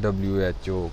WHO,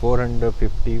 450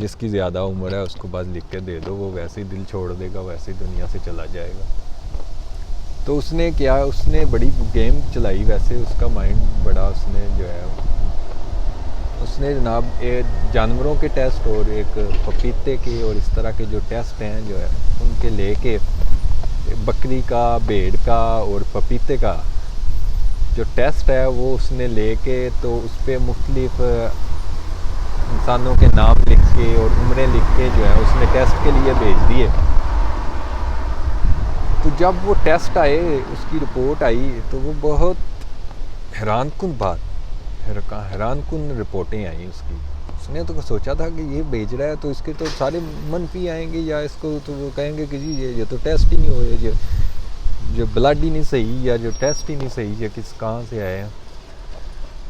جس کی زیادہ عمر ہے اس کو بس لکھ کے دے دو، وہ ویسے ہی دل چھوڑ دے گا، ویسے ہی دنیا سے چلا جائے گا۔ تو اس نے کیا، اس نے بڑی گیم چلائی، ویسے اس کا مائنڈ بڑا، اس نے جو ہے اس نے جناب جانوروں کے ٹیسٹ اور ایک پپیتے کے اور اس طرح کے جو ٹیسٹ ہیں جو ہے ان کے لے کے، بکری کا، بھیڑ کا اور پپیتے کا جو ٹیسٹ ہے وہ اس نے لے کے تو اس پہ مختلف انسانوں کے نام لکھ کے اور عمریں لکھ کے جو ہے اس نے ٹیسٹ کے لیے بھیج دیے۔ تو جب وہ ٹیسٹ آئے، اس کی رپورٹ آئی، تو وہ بہت حیران کن رپورٹیں آئیں اس کی۔ اس نے تو سوچا تھا کہ یہ بھیج رہا ہے تو اس کے تو سارے منفی آئیں گے، یا اس کو تو وہ کہیں گے کہ جی یہ تو ٹیسٹ ہی نہیں ہوئے، جو بلڈ ہی نہیں صحیح، یا جو ٹیسٹ ہی نہیں صحیح، یا کہاں سے آئے ہیں۔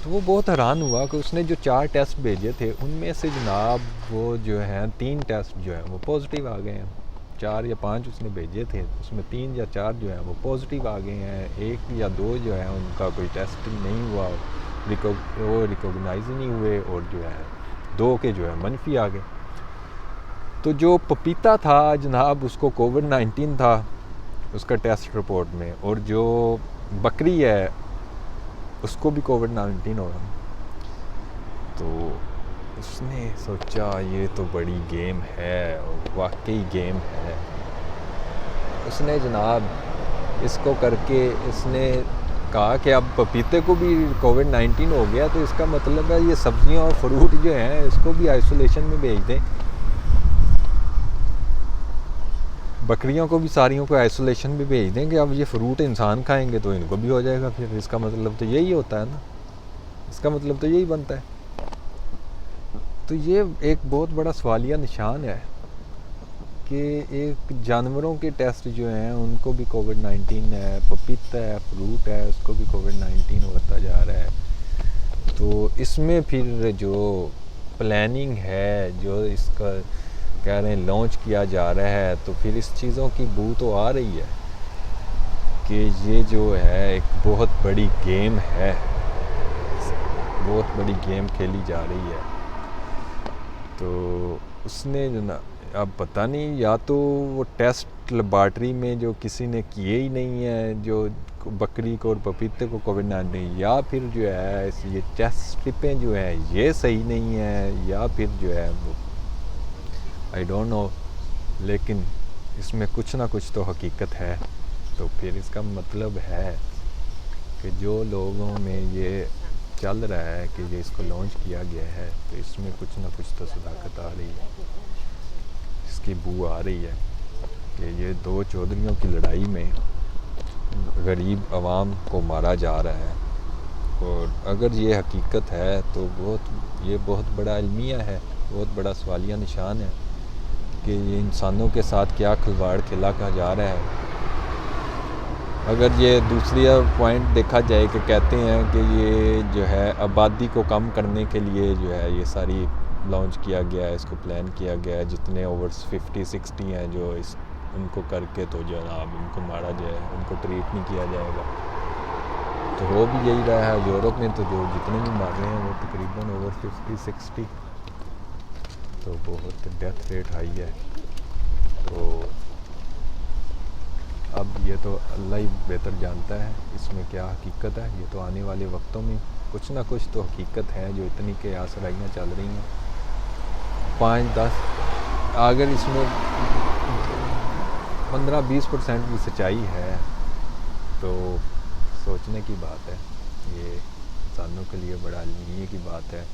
تو وہ بہت حیران ہوا کہ اس نے جو 4 ٹیسٹ بھیجے تھے ان میں سے جناب وہ جو ہیں 3 ٹیسٹ جو ہیں وہ پازیٹیو آ گئے ہیں۔ 4 یا 5 اس نے بھیجے تھے، اس میں 3 یا 4 جو ہیں وہ پازیٹیو آ گئے ہیں، 1 یا 2 جو ہیں ان کا کوئی ٹیسٹ نہیں ہوا، وہ ریکوگنائز ہی نہیں ہوئے، اور جو ہے 2 کے جو ہے منفی آ گئے۔ تو جو پپیتا تھا جناب اس کو کووڈ-19 تھا اس کا ٹیسٹ رپورٹ میں، اور جو بکری ہے اس کو بھی کووڈ-19 ہو رہا۔ تو اس نے سوچا یہ تو بڑی گیم ہے، واقعی گیم ہے۔ اس نے جناب اس کو کر کے اس نے کہا کہ اب پپیتے کو بھی کووڈ-19 ہو گیا تو اس کا مطلب ہے یہ سبزیاں اور فروٹ جو ہیں اس کو بھی آئسولیشن میں بھیج دیں، بکریوں کو بھی ساریوں کو آئسولیشن بھی بھیج دیں کہ اب یہ فروٹ انسان کھائیں گے تو ان کو بھی ہو جائے گا۔ پھر اس کا مطلب تو یہی ہوتا ہے نا، اس کا مطلب تو یہی بنتا ہے۔ تو یہ ایک بہت بڑا سوالیہ نشان ہے کہ ایک جانوروں کے ٹیسٹ جو ہیں ان کو بھی کووڈ-19 ہے، پپیتا ہے، فروٹ ہے، اس کو بھی کووڈ-19 ہوتا جا رہا ہے۔ تو اس میں پھر جو پلاننگ ہے، جو اس کا کہہ رہے ہیں لانچ کیا جا رہا ہے، تو پھر اس چیزوں کی بو تو آ رہی ہے کہ یہ جو ہے ایک بہت بڑی گیم ہے، بہت بڑی گیم کھیلی جا رہی ہے۔ تو اس نے جو نا اب پتہ نہیں، یا تو وہ ٹیسٹ لیبارٹری میں جو کسی نے کیے ہی نہیں ہے جو بکری کو اور پپیتے کو کووڈ-19، یا پھر جو ہے یہ ٹیسٹ سٹرپیں جو ہیں یہ صحیح نہیں ہیں، یا پھر جو ہے وہ آئی ڈونٹ نو، لیکن اس میں کچھ نہ کچھ تو حقیقت ہے۔ تو پھر اس کا مطلب ہے کہ جو لوگوں میں یہ چل رہا ہے کہ یہ اس کو لانچ کیا گیا ہے تو اس میں کچھ نہ کچھ تو صداقت آ رہی ہے، اس کی بو آ رہی ہے کہ یہ 2 چودھریوں کی لڑائی میں غریب عوام کو مارا جا رہا ہے۔ اور اگر یہ حقیقت ہے تو یہ بہت بڑا المیہ ہے، بہت بڑا سوالیہ نشان ہے کہ یہ انسانوں کے ساتھ کیا کھلواڑ کھیلا جا رہا ہے۔ اگر یہ دوسری پوائنٹ دیکھا جائے کہ کہتے ہیں کہ یہ جو ہے آبادی کو کم کرنے کے لیے جو ہے یہ ساری لانچ کیا گیا ہے، اس کو پلان کیا گیا ہے، جتنے اوورز 50-60 ہیں جو ان کو کر کے تو جناب ان کو مارا جائے، ان کو ٹریٹ نہیں کیا جائے گا۔ تو ہو بھی یہی رہا ہے۔ یورپ میں تو جو جتنے بھی مار رہے ہیں وہ تقریباً اوور 50-60، تو بہت ڈیتھ ریٹ ہائی ہے۔ تو اب یہ تو اللہ ہی بہتر جانتا ہے اس میں کیا حقیقت ہے، یہ تو آنے والے وقتوں میں کچھ نہ کچھ تو حقیقت ہے، جو اتنی کہ آسرائیاں چل رہی ہیں 5-10، اگر اس میں 15-20% بھی سچائی ہے تو سوچنے کی بات ہے، یہ انسانوں کے لیے بڑا المیہ کی بات ہے۔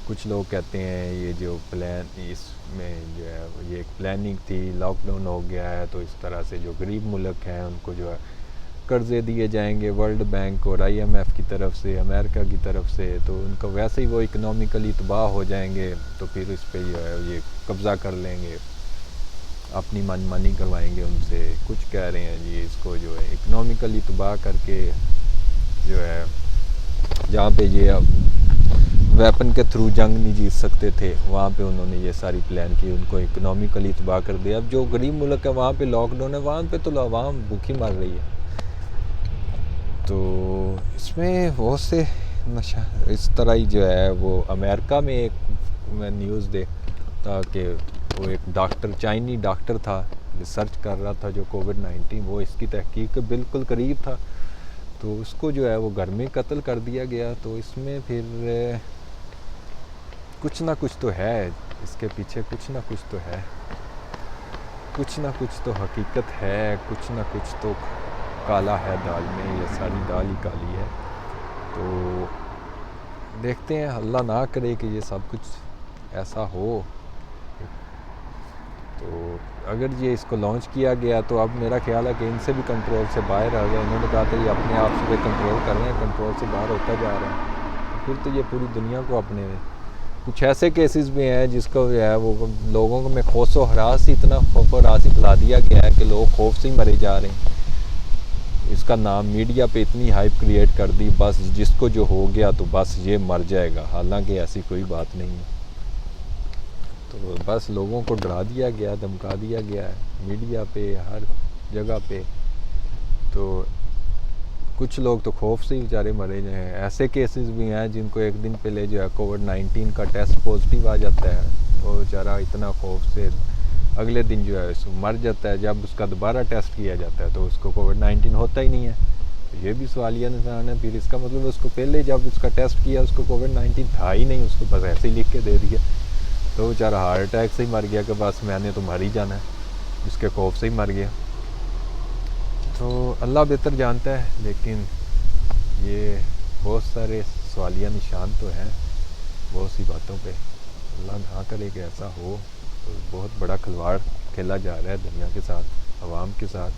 کچھ لوگ کہتے ہیں یہ جو پلان، اس میں جو ہے یہ ایک پلاننگ تھی، لاک ڈاؤن ہو گیا ہے تو اس طرح سے جو غریب ملک ہیں ان کو جو ہے قرضے دیے جائیں گے ورلڈ بینک اور IMF کی طرف سے، امریکہ کی طرف سے، تو ان کو ویسے ہی وہ اکنومیکلی تباہ ہو جائیں گے، تو پھر اس پہ جو ہے یہ قبضہ کر لیں گے، اپنی من مانی کروائیں گے ان سے۔ کچھ کہہ رہے ہیں جی اس کو جو ہے اکنومیکلی تباہ کر کے جو ہے جہاں پہ یہ ویپن کے تھرو جنگ نہیں جیت سکتے تھے وہاں پہ انہوں نے یہ ساری پلان کی، ان کو اکنومیکلی تباہ کر دیا۔ اب جو غریب ملک ہے وہاں پہ لاک ڈاؤن ہے، وہاں پہ تو عوام بھوکی مر رہی ہے۔ تو اس میں بہت سے اس طرح ہی جو ہے وہ امریکہ میں ایک میں نیوز تھا کہ وہ ایک ڈاکٹر چائنی ڈاکٹر تھا، ریسرچ کر رہا تھا جو کووڈ-19 وہ اس کی تحقیق کے بالکل قریب تھا، تو اس کو جو ہے وہ گھر میں قتل کر دیا گیا. تو اس میں پھر کچھ نہ کچھ تو ہے، اس کے پیچھے کچھ نہ کچھ تو ہے، کچھ نہ کچھ تو حقیقت ہے، کچھ نہ کچھ تو کالا ہے دال میں، یہ ساری دال ہی کالی ہے. تو دیکھتے ہیں، اللہ نہ کرے کہ یہ سب کچھ ایسا ہو. تو اگر یہ اس کو لانچ کیا گیا تو اب میرا خیال ہے کہ ان سے بھی کنٹرول سے باہر آ گیا. انہوں نے کہا تھا یہ اپنے آپ سے کنٹرول کر رہے ہیں، کنٹرول سے باہر ہوتا جا رہا ہے. پھر تو یہ پوری دنیا کو اپنے کچھ ایسے کیسز بھی ہیں جس کو جو ہے وہ لوگوں میں خوف و ہراس، اتنا خوف و ہراس پھیلا دیا گیا ہے کہ لوگ خوف سے ہی مرے جا رہے ہیں. اس کا نام میڈیا پہ اتنی ہائپ کریٹ کر دی، بس جس کو جو ہو گیا تو بس یہ مر جائے گا، حالانکہ ایسی کوئی بات نہیں ہے. تو بس لوگوں کو ڈرا دیا گیا، دھمکا دیا گیا ہے میڈیا پہ، ہر جگہ پہ. تو کچھ لوگ تو خوف سے ہی بیچارے مرے ہیں. ایسے کیسز بھی ہیں جن کو ایک دن پہلے جو ہے کووڈ-19 کا ٹیسٹ پازیٹیو آ جاتا ہے، وہ بیچارہ اتنا خوف سے اگلے دن جو ہے اس مر جاتا ہے. جب اس کا دوبارہ ٹیسٹ کیا جاتا ہے تو اس کو کووڈ-19 ہوتا ہی نہیں ہے. یہ بھی سوالیہ نشان ہے. پھر اس کا مطلب اس کو پہلے جب اس کا ٹیسٹ کیا اس کو کووڈ-19 تھا ہی نہیں، اس کو بس ایسے ہی لکھ کے دے دیا. تو بیچارہ ہارٹ اٹیک سے ہی مر گیا کہ بس میں نے تو مر ہی جانا ہے، اس کے خوف سے ہی مر گیا. تو اللہ بہتر جانتا ہے، لیکن یہ بہت سارے سوالیہ نشان تو ہیں بہت سی باتوں پہ. اللہ نہ کرے کہ ایسا ہو. تو بہت بڑا کھلواڑ کھیلا جا رہا ہے دنیا کے ساتھ، عوام کے ساتھ.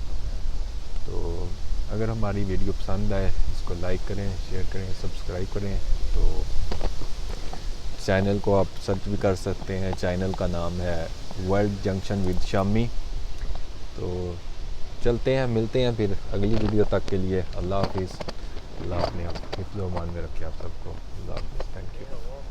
تو اگر ہماری ویڈیو پسند آئے اس کو لائک کریں، شیئر کریں، سبسکرائب کریں. تو چینل کو آپ سرچ بھی کر سکتے ہیں، چینل کا نام ہے ورلڈ جنکشن ود شامی. تو چلتے ہیں، ملتے ہیں پھر اگلی ویڈیو تک کے لیے. اللہ حافظ. اللہ اپنے حفظ و امان میں رکھے آپ سب کو. اللہ حافظ. Thank you.